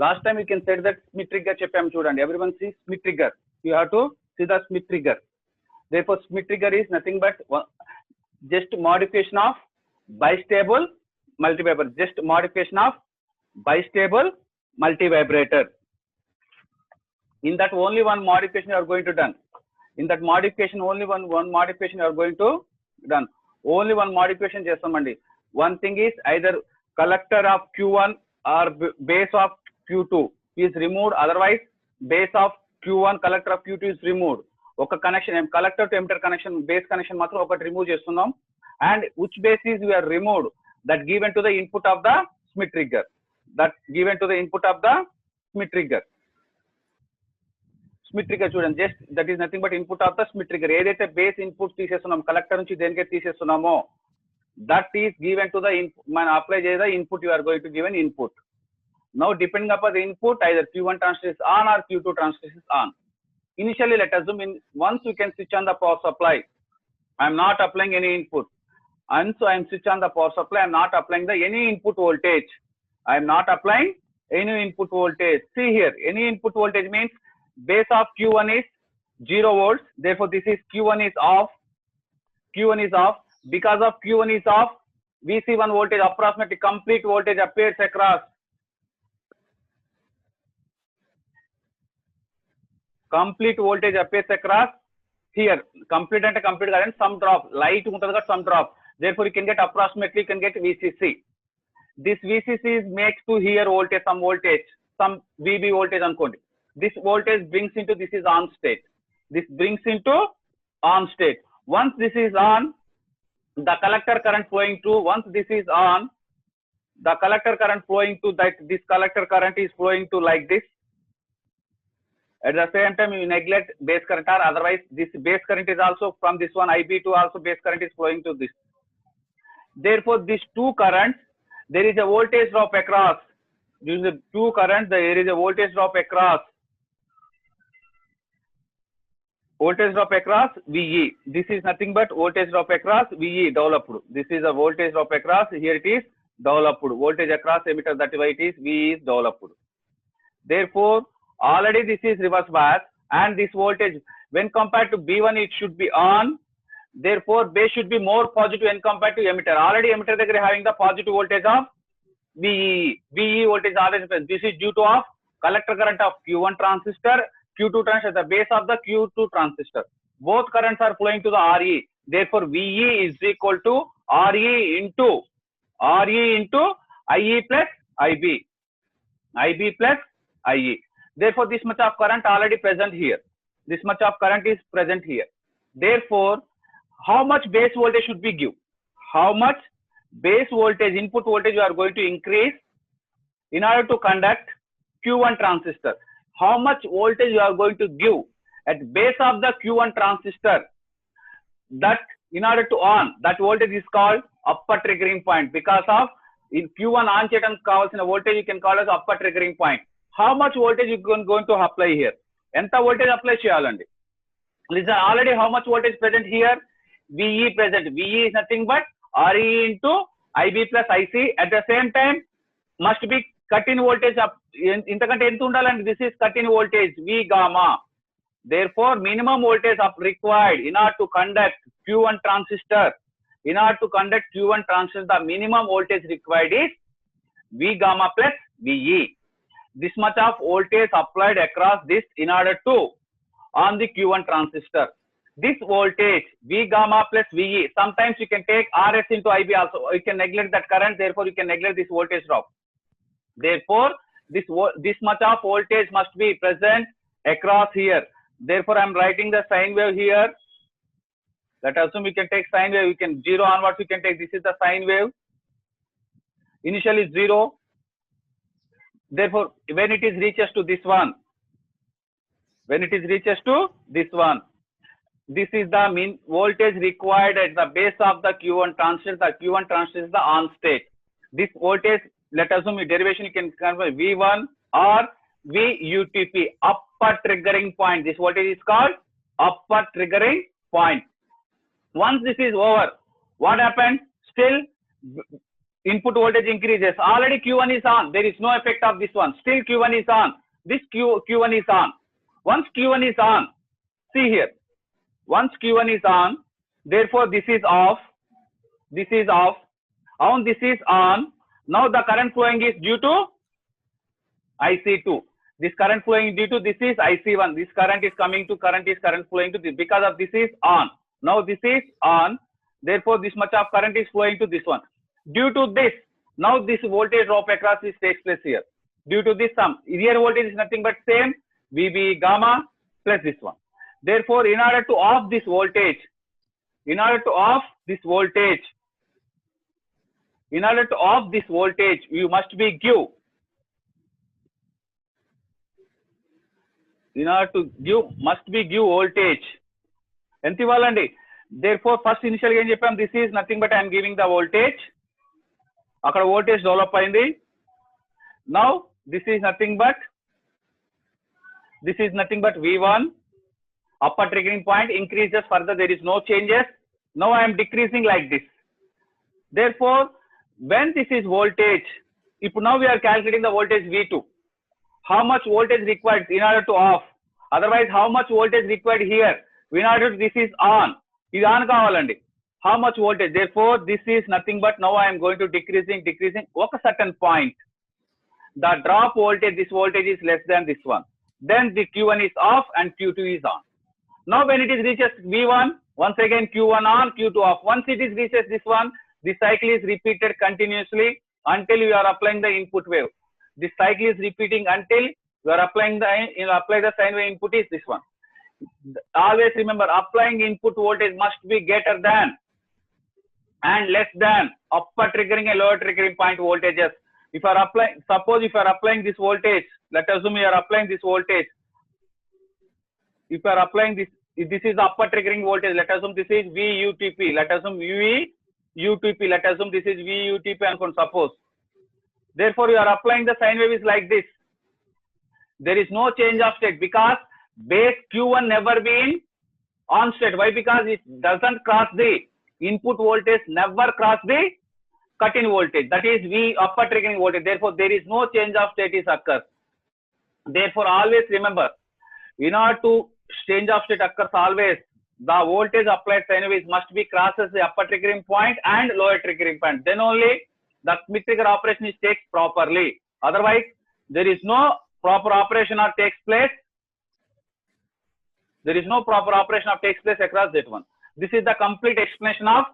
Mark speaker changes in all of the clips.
Speaker 1: Last time you can say that Smith trigger cheppam chudandi. Everyone sees Smith trigger. You have to see the Smith trigger. Therefore, Smith trigger is nothing but just modification of bistable multivibrator. Just modification of bistable multivibrator. In that only one modification you are going to done. In that modification only one modification you are going to done. Only one modification chestamandi. One thing is either collector of Q1 or base of Q2 is removed. Otherwise, base of Q1 collector of Q2 is removed. ఒక connection collector to emitter connection base connection మాత్రం ఒకటి remove చేస్తున్నాం. And which base is we are removed that given to the input of the Schmitt trigger. That given to the input of the Schmitt trigger. Schmitt trigger చూడండి, just that is nothing but input of the Schmitt trigger. ఏదైతే base input తీసేస్తున్నాం collector నుంచి దేనికైతే తీసేస్తున్నామో that is given to the మనం apply చేసే input you are going to given input. Now depending upon the input either Q1 transistor is on or Q2 transistor is on. Initially, let us assume once you can switch on the power supply. I am not applying any input. And so I am switch on the power supply. I am not applying any input voltage. I am not applying any input voltage. See here, any input voltage means base of Q1 is 0 volts. Therefore, this is Q1 is off. Q1 is off. Because of Q1 is off, VC1 voltage approximately complete voltage appears across. Complete voltage appears across here. Complete and complete current, some drop. Light untadi got some drop. Therefore, you can get approximately you can get VCC. This VCC is makes to here voltage, some voltage, some VB voltage ankondi. This voltage brings into this is on state. This brings into on state. Once this is on, the collector current flowing to. Once this is on, the collector current flowing to that. This collector current is flowing to like this. At the same time, you neglect base current, or otherwise this base current is also from this one IB2 also base current is flowing to this. Therefore, these two currents, there is a voltage drop across. Using the two currents, there is a voltage drop across. Voltage drop across VE. This is nothing but voltage drop across VE developed. This is a voltage drop across. Here it is developed. Voltage across emitter, that is why it is VE is developed. Therefore, already this is reverse bias, and this voltage when compared to B1 it should be on. Therefore, base should be more positive when compared to emitter. Already emitter దగ్గర having the positive voltage of VE. VE voltage always present. This is due to of collector current of Q1 transistor, Q2 transistor, the base of the Q2 transistor. Both currents are flowing to the RE. Therefore, VE is equal to RE into IE plus IB. IB plus IE. Therefore, this much of current already present here. This much of current is present here. Therefore, how much base voltage should we give? How much base voltage, input voltage you are going to increase in order to conduct Q1 transistor? How much voltage you are going to give at base of the Q1 transistor? That in order to on, that voltage is called upper triggering point. Because of in Q1 on చేయడం కావాల్సిన voltage you can call as upper triggering point. How much voltage you going to apply here? ఎంత voltage apply చేయాలండి? Listen, already how much voltage present here? VE present. VE is nothing but RE into IB plus IC. At the same time, must be cut in voltage up. ఇంతకంటే ఎంత ఉండాలండి? This is cut in voltage V gamma. Therefore, minimum voltage up required in order to conduct Q1 transistor. In order to conduct Q1 transistor, the minimum voltage required is V gamma plus VE. This much of voltage applied across this in order to on the Q1 transistor. This voltage V gamma plus VE. Sometimes you can take RS into IB also. You can neglect that current. Therefore, you can neglect this voltage drop. Therefore, this much of voltage must be present across here. Therefore, I am writing the sine wave here. Let us assume you can take sine wave. You can 0 onwards. You can take this is the sine wave. Initially 0. Therefore, when it is reaches to this one, this is the mean voltage required at the base of the Q1 transistor. The Q1 transistor is the on state. This voltage, let us assume derivation you can convert V1 or VUTP, upper triggering point. This voltage is called upper triggering point. Once this is over, what happens? Still input voltage increases. Already Q1 is on. There is no effect of this one. Still Q1 is on. This Q1 is on. Once Q1 is on, see here. Once Q1 is on, therefore this is off. This is off. On this is on. Now the current flowing is due to IC2. This current flowing due to this is IC1. This current is coming to current flowing to this because of this is on. Now this is on. Therefore this much of current is flowing to this one. Due to this, now this voltage drop across this takes place here. Due to this sum, here voltage is nothing but same VB gamma plus this one. Therefore, in order to off this voltage, you must be give. In order to give, must be give voltage. Therefore, first initial gain cheppam, this is nothing but I am giving the voltage. Akkada voltage develop ayindi. Now this is nothing but V1. Upper triggering point increases further. There is no changes. Now I am decreasing like this. Therefore, when this is voltage, if now we are calculating the voltage V2, how much voltage required in order to off? Otherwise, how much voltage required here? In order to, this is on. Is on kavalandi. How much voltage? Therefore, this is nothing but now I am going to decreasing a certain point. The drop voltage, this voltage is less than this one. Then the Q1 is off and Q2 is on. Now when it is reaches V1, once again Q1 on, Q2 off. Once it is reaches this one, the cycle is repeated continuously until you are applying the input wave. This cycle is repeating until you are applying apply the sine wave input is this one. Always remember, applying input voltage must be greater than and less than upper triggering and lower triggering point voltages. If you are applying, suppose if you are applying this voltage, let us assume you are applying this voltage. If you are applying this, if this is the upper triggering voltage, let us assume this is VUTP. Let us assume VUTP. Let us assume this is VUTP and suppose. Therefore, you are applying the sine wave is like this. There is no change of state because base Q1 never been on state. Why? Because it doesn't cross the input voltage, never cross the cut-in voltage. That is V upper triggering voltage. Therefore, there is no change of state is occurs. Therefore, always remember, in order to change of state occurs always, the voltage applied sine wave must be crosses the upper triggering point and lower triggering point. Then only the Schmitt trigger operation is takes properly. Otherwise, there is no proper operation or takes place. There is no proper operation of takes place across that one. This is the complete explanation of.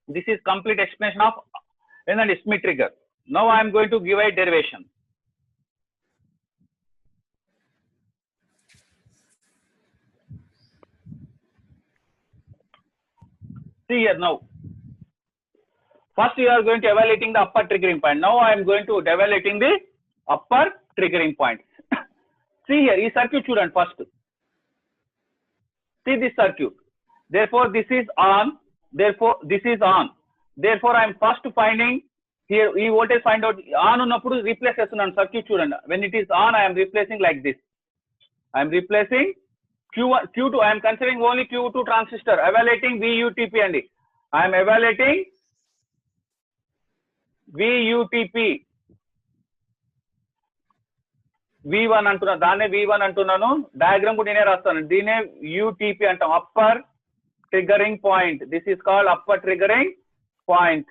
Speaker 1: This is complete explanation of Schmitt trigger. Now I am going to give a derivation. See here now. First you are going to evaluating the upper triggering point. Now I am going to evaluating the upper triggering point. See here, this circuit student first. See this circuit. Therefore this is on. Therefore this is on. Therefore I am first finding here. We voltage find out on unappudu replace chestunnanu circuit student. When it is on, I am replacing like this. I am replacing Q1, Q2. I am considering only Q2 transistor. Evaluating VUTP and I am evaluating VUTP. V1 అంటున్నా, దాన్నే V1 అంటున్నాను. Diagram కూడా నేనే రాస్తాను. దీనే UTP అంటాం, upper triggering point. This is called upper triggering point.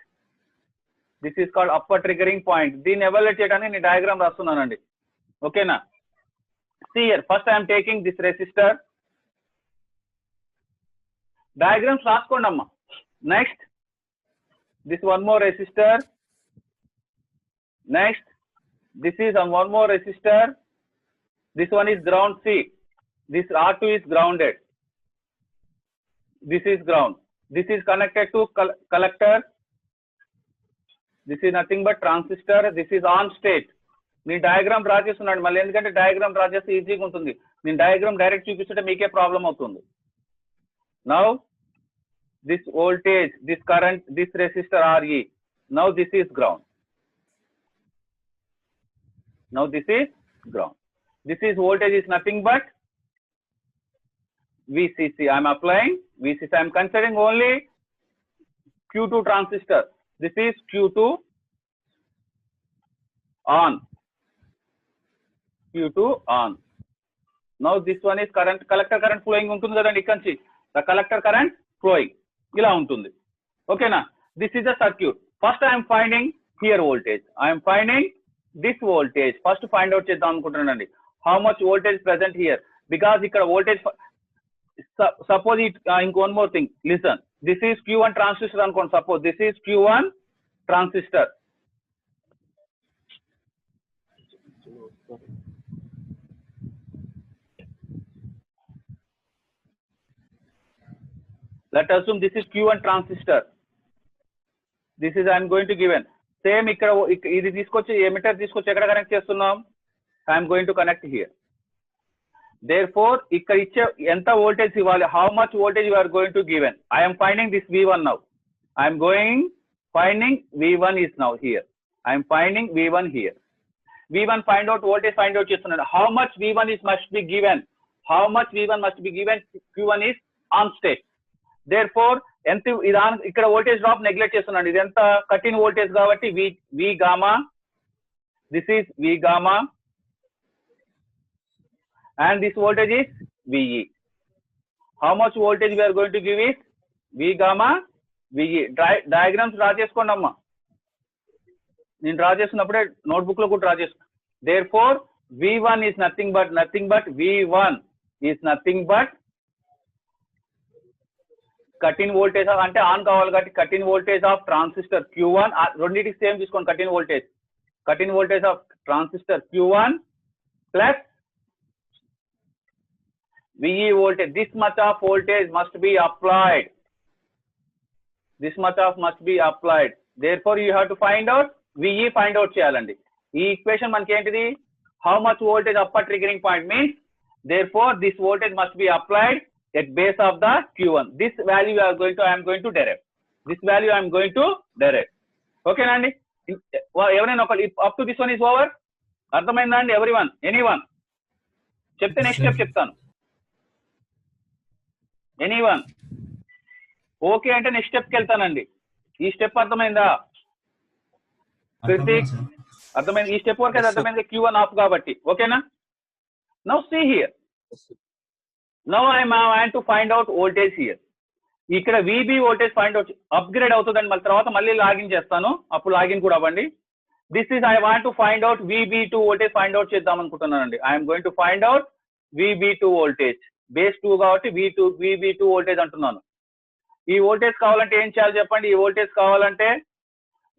Speaker 1: This is called upper triggering point. దీన్ని evaluate చేయడానికి నేను డయాగ్రామ్ రాస్తున్నానండి. ఓకేనా? See here, first I am taking this resistor. Diagrams రాసుకోండి అమ్మా. Next, this one more resistor. Next, this is one more resistor. This one is ground C. This R2 is grounded. This is ground. This is connected to collector. This is nothing but transistor. This is on state. నేను diagram draw చేస్తున్నాను మళ్ళీ, ఎందుకంటే diagram draw చేస్తే ఈజీగా ఉంటుంది. నేను diagram direct చూపిస్తుంటే మీకే ప్రాబ్లం అవుతుంది. Now this voltage, this current, this resistor RE. Now this is ground. Now this is ground. This is voltage is nothing but VCC. I am applying VCC. I am considering only Q2 transistor. This is Q2 on. Q2 on. Now this one is current, collector current flowing ఉంటుంది కదండి ఇక్కడ నుంచి. The collector current flowing. ఇలా ఉంటుంది. Okay na? This is the circuit. First I am finding here voltage. I am finding this voltage. First find out చేద్దాం అనుకుంటున్నానండి. How much voltage present here? Because ఇక్కడ voltage, suppose it, one more thing, listen. This is Q1 transistor అనుకోండి. Suppose this is Q1 transistor. Let us assume this is Q1 transistor. This is I am going to given. Same ఇక్కడ ఇది తీసుకొచ్చి emitter తీసుకొచ్చి ఎక్కడ connect చేస్తున్నాం? I am going to connect here. Therefore ఇక్కడ ఇచ్చే ఎంత వోల్టేజ్ ఇవ్వాలి? How much voltage you are going to given? I am finding this V1 now. I am finding V1 is now here. I am finding V1 here. V1 find out voltage find out చేస్తున్నాను. How much V1 is must be given? How much V1 must be given? Q1 is on state. Therefore ఎంత ఇది ఇక్కడ voltage drop neglect చేస్తున్నాను. ఇది ఎంత cut in voltage కాబట్టి V gamma. This is V gamma. And this voltage is VE. How much voltage we are going to give is V gamma VE. Diagrams draw చేసుకోండి అమ్మా. నేను draw చేస్తున్నప్పుడే notebook లో కూడా draw చేసుకున్నాను. Therefore V1 is nothing but V1 is nothing but cut in voltage అంటే on కావాలి కాబట్టి cut in voltage of transistor Q1. రెండింటికి సేమ్ తీసుకోండి. Cut in voltage of transistor Q1 plus VE voltage. This much of voltage must be applied. This much of must be applied. Therefore you have to find out VE find out చేయాలండి. ఈ equation మనకి ఏంటిది? How much voltage upper triggering point means. Therefore this voltage must be applied at base of the Q1. This value I am going to derive. This value I am going to derive. Okay నండి? ఎవరైనా ఒక up to this one is over. అర్థమైందా అండి? everyone, anyone చెప్తే next step చెప్తాను. Anyone okay అంటే next step కి వెళ్తానండి. ఈ స్టెప్ అర్థమైందా? అర్థమైంది. ఈ స్టెప్ వరకు అర్థమైంది. Q1 ఆఫ్ కాబట్టి ఓకేనా? Now see here. Now I want to find out voltage here. ఇక్కడ VB voltage find out upgrade అవుతుందండి. మళ్ళీ తర్వాత మళ్ళీ లాగిన్ చేస్తాను. అప్పుడు లాగిన్ కూడా అవ్వండి. This is I want to find out VB2 voltage find out చేద్దాం అనుకుంటున్నానండి. I'm going to find out VB2 voltage. Base 2 కాబట్టి VB2 వోల్టేజ్ అంటున్నాను. ఈ వోల్టేజ్ కావాలంటే ఏం చేయాలి చెప్పండి? ఈ వోల్టేజ్ కావాలంటే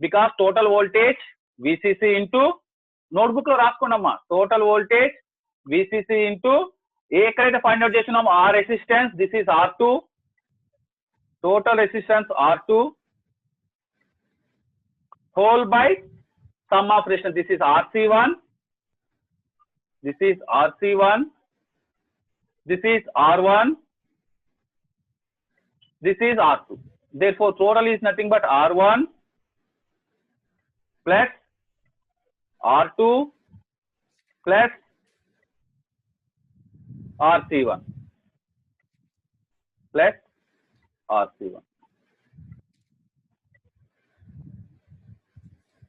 Speaker 1: because total voltage VCC into notebook లో రాసుకోండమ్మా. టోటల్ వోల్టేజ్ VCC ఇంటూ ఎక్కడైతే ఫైండ్ అవుట్ చేస్తున్నాం R resistance. This is R2. Total resistance R2 whole by some of resistance. This is RC1. This is RC1. This is R1. This is R2. Therefore total is nothing but R1 plus R2 plus RC1 plus RC1.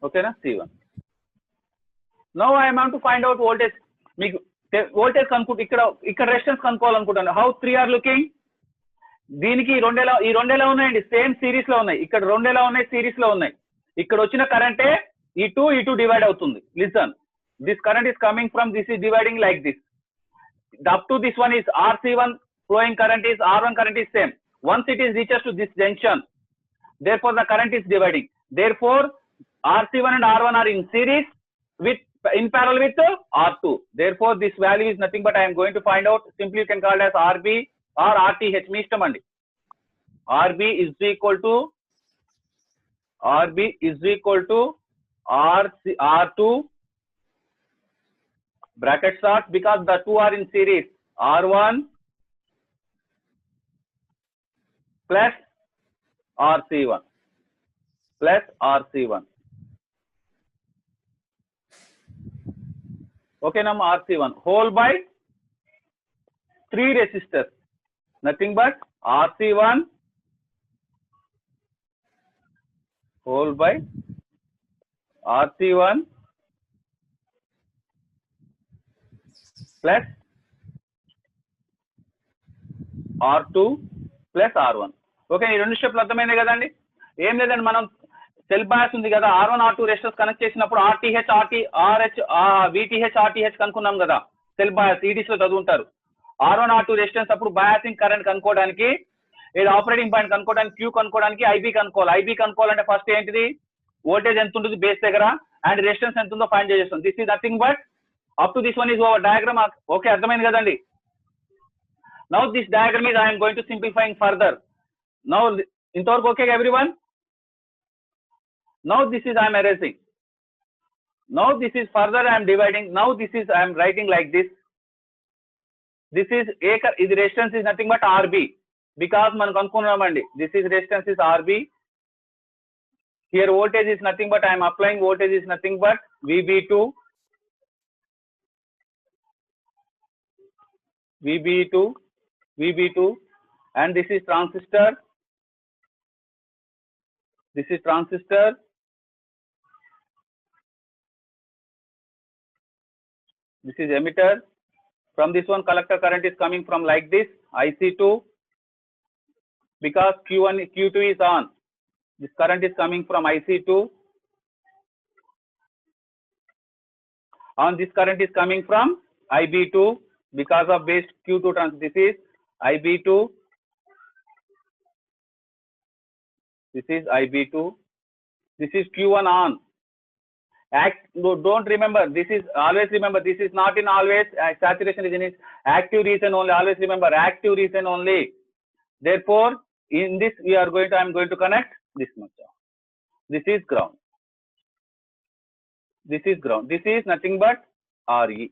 Speaker 1: Okay na? C1. Now I am going to find out voltage. మీకు voltage కనుక్కుంటే ఇక్కడ resistance కనుక్కోవాలనుకుంటాను. How 3 are looking? దీనికి ఈ రెండు ఎలా ఉన్నాయండి? Same series లో ఉన్నాయి. ఇక్కడ రెండు ఎలా ఉన్నాయి? సిరీస్ లో ఉన్నాయి. ఇక్కడ వచ్చిన కరెంటే ఈ టూ డివైడ్ అవుతుంది. Listen, this current is coming from this is dividing like this. Up to this one is RC1 flowing current is R1 current is same. Once it is reaches to this junction, therefore the current is dividing. Therefore RC1 and R1 are in series with in parallel with R2. Therefore this value is nothing but I am going to find out. Simply you can call it as RB or RTH. మీ ఇష్టం అండి. RB is equal to R2 bracket start because the two are in series. R1 plus RC1 plus RC1. Okay, now RC1 whole by 3 resistors, nothing but RC1 whole by RC1 plus R2 plus R1. Okay, ఈ రెండు స్టెప్లు అర్థమైంది కదండి. ఏం లేదండి, మనం cell bias ఉంది కదా, R1 R2 resistors connect చేసినప్పుడు RTH RH VTH RTH కనుక్కున్నాం కదా, సెల్ బయాస్ ఈడీస్ లో చదువుంటారు. R1 R2 రెసిస్టెన్స్ అప్పుడు బయాసింగ్ కరెంట్ కనుక్కోవడానికి, ఏది ఆపరేటింగ్ పాయింట్ కనుక్కోవడానికి, క్యూ కనుక్కోవడానికి ఐబీ కనుక్కోవాలి. ఐబీ కనుక్కోవాలంటే ఫస్ట్ ఏంటిది, వోల్టేజ్ ఎంత ఉంటుంది బేస్ దగ్గర అండ్ రెసిస్టెన్స్ ఎంత ఉందో ఫైండ్ చేస్తాం. This is nothing but up to this one is over diagram. Okay, అర్థమైంది కదండి. Now this diagram is I am going to simplifying further. Now ఇంతవరకు okay everyone? Now this is I am erasing. Now this is further I am dividing. Now this is I am writing like this. This is this resistance is nothing but RB because మనం కనుక్కున్నామండి. This is resistance is RB. Here voltage is nothing but I am applying voltage is nothing but VB2. VB2 and this is transistor. This is transistor. This is emitter. From this one collector current is coming from like this IC2 because Q2 is on. This current is coming from IC2 and this current is coming from IB2 because of base Q2 trans. This is IB2. This is IB2. This is Q1 on. Don't remember. This is always remember. This is not in always saturation region. Is active region only. Always remember active region only. Therefore, in this we are going to. I am going to connect this much. This is ground. This is ground. This is nothing but RE.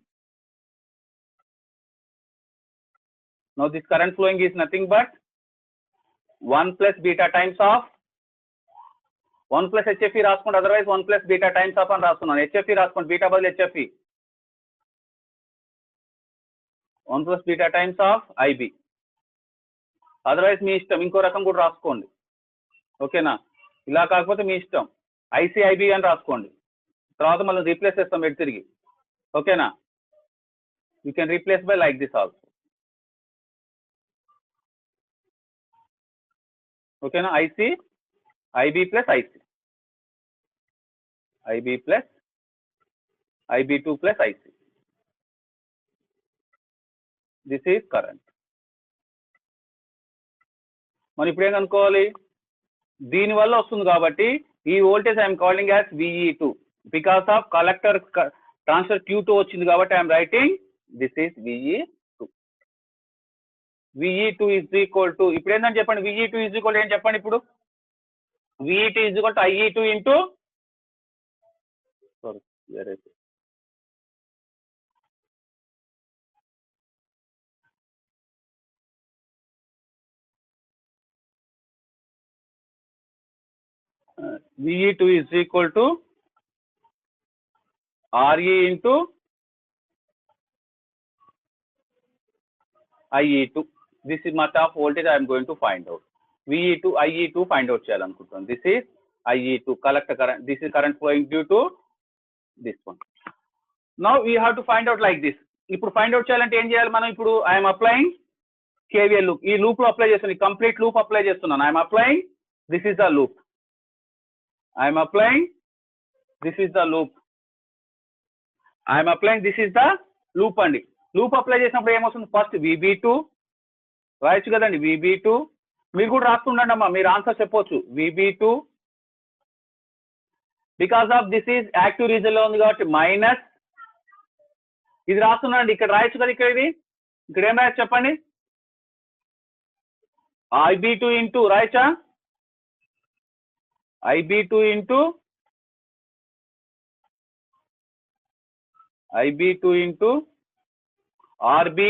Speaker 1: Now this current flowing is nothing but 1 plus beta times of 1 plus HFE రాసుకోండి, otherwise 1 plus beta times of అని రాస్తున్నాను. HFE రాసుకోండి, beta బదులు HFE. 1 plus beta times of IB. Otherwise మీ ఇష్టం, ఇంకో రకం కూడా రాసుకోండి. ఓకేనా, ఇలా కాకపోతే మీ ఇష్టం, ICIB అని రాసుకోండి. తర్వాత మళ్ళీ రీప్లేస్ చేస్తాం ఎటు తిరిగి. ఓకేనా, you can replace by like this also. ఓకేనా, IB plus IC, IB plus IB2 plus IC. This is current. మనం ఇప్పుడు ఏం అనుకోవాలి, దీని వల్ల వస్తుంది కాబట్టి ఈ voltage I'm calling as VE2 because of collector transfer Q2 వచ్చింది కాబట్టి I'm writing this is VE2. VE2 is equal to, ఇప్పుడు ఏంటని చెప్పండి, VE2 is equal to ఏం చెప్పండి ఇప్పుడు, VE2 is equal to IE2 into, sorry, where is it? VE2 is equal to RE into IE2. This is much of voltage I am going to find out. VE2 IE2 find out చేయాలనుకుంటున్నాను. This is IE2 collector current. This is current flowing due to this one. Now we have to find out like this. ఇప్పుడు find out చేయాలంటే ఏం చేయాలి మనం, ఇప్పుడు I am applying KVL loop. ఈ loop లో apply చేస్తున్నాను, కంప్లీట్ లూప్ అప్లై చేస్తున్నాను. I am applying, this is the loop. I am applying, this is the loop. I am applying, this is the loop అండి. Loop apply చేసినప్పుడు ఏమొస్తుంది, first VB2 రాయొచ్చు కదండి, VB2. మీరు కూడా రాస్తుండండి అమ్మా, మీరు ఆన్సర్ చెప్పొచ్చు. VB2 because of this is active reason లో ఉంది కాబట్టి మైనస్, ఇది రాస్తున్నాండి, ఇక్కడ రాయొచ్చు కదా, ఇక్కడ ఇది ఇక్కడ ఏం రాయొచ్చు చెప్పండి, IB2 ఇంటూ రాయచ్చా, IB2 ఇంటూ RB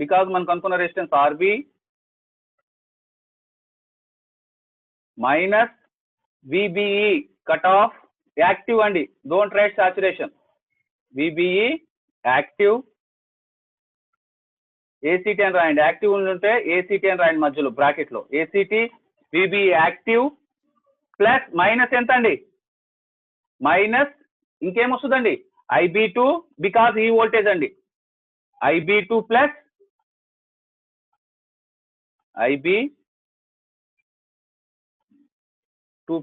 Speaker 1: బికాస్ మనకు అనుకున్న resistance RB minus VBE cut off active అండి, don't write saturation, VBE active, ACT అని రాయండి, యాక్టివ్ ఉంటే ACT అని రాయండి మధ్యలో బ్రాకెట్ లో, ACT VBE active plus minus ఎంత అండి, మైనస్ ఇంకేమొస్తుందండి IB2 బికాస్ ఈ వోల్టేజ్ అండి, IB2 plus IB2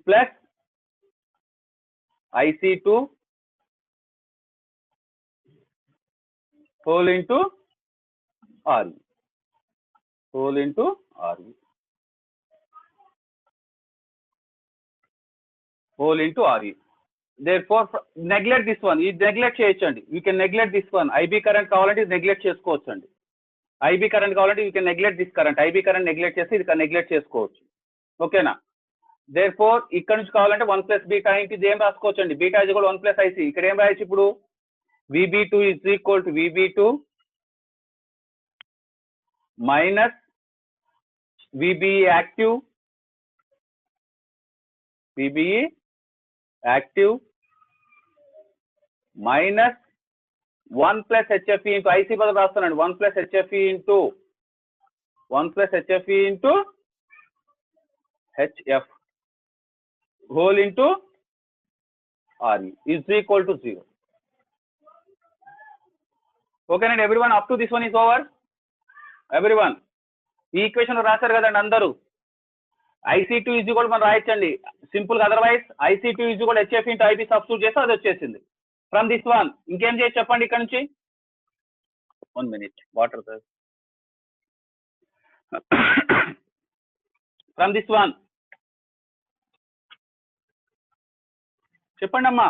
Speaker 1: plus IC2 whole into RE, whole into RE, whole into RE. Therefore neglect this one, ఇది నెగ్లెక్ట్ చేయొచ్చండి, you can neglect this one. IB current కావాలంటే ఇది neglect చేసుకోవచ్చు అండి, IB current కావాలంటే you can neglect this current, IB current neglect చేస్తే ఇది neglect చేసుకోవచ్చు, ఓకేనా. Therefore ఇక్కడ నుంచి కావాలంటే 1 ప్లస్ బీటా ఇంటి ఇది ఏం రాసుకోవచ్చు అండి, beta is equal 1 plus IC. ఇక్కడ ఏం రాయొచ్చు ఇప్పుడు, VB2 is equal to VB2 minus VBE active, VBE active minus 1 plus HFE into IC బదులు రాస్తానండి, 1 plus HFE into HF whole into RE is equal to 0. Okay and everyone, up to this one is over. Everyone ఈ equation రాశారు కదండి అందరూ, IC2 is equal మనం రాయొచ్చండి simple గా, otherwise IC2 is equal HF into IB substitute చేస్తే అది వచ్చేసింది. From this one ఇంకేం చేసి చెప్పండి ఇక్కడ నుంచి, 1 minute water. From this one చెప్పండి అమ్మా.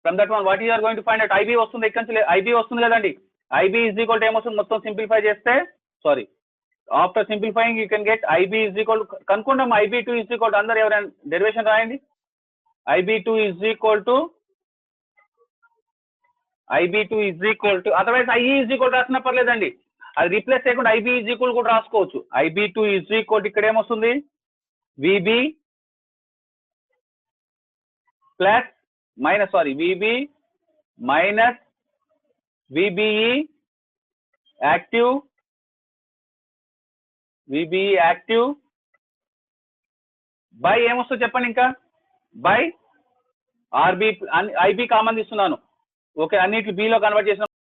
Speaker 1: From that one, what you are going to find out, IB వస్తుంది ఇక్కడ నుంచి, IB వస్తుంది కదండి, IB is equal to ఏమొస్తుంది మొత్తం సింప్లిఫై చేస్తే, sorry after simplifying you can get IB is equal to, కనుక్కోండి IB2 is equal to, అందరు ఎవరైనా డెరివేషన్ రాయండి, IB2 is equal to otherwise IE is equal to రాసిన పర్లేదండి, అది రీప్లేస్ చేయకుండా IB is equal కూడా రాసుకోవచ్చు. IB2 is equal to ఇక్కడ ఏమొస్తుంది VB plus minus VB minus VBE active by ఏమొస్తుంది చెప్పండి ఇంకా, బై RB, IB కామన్ తీస్తున్నాను, ఓకే, అన్నిటి B లో కన్వర్ట్ చేసిన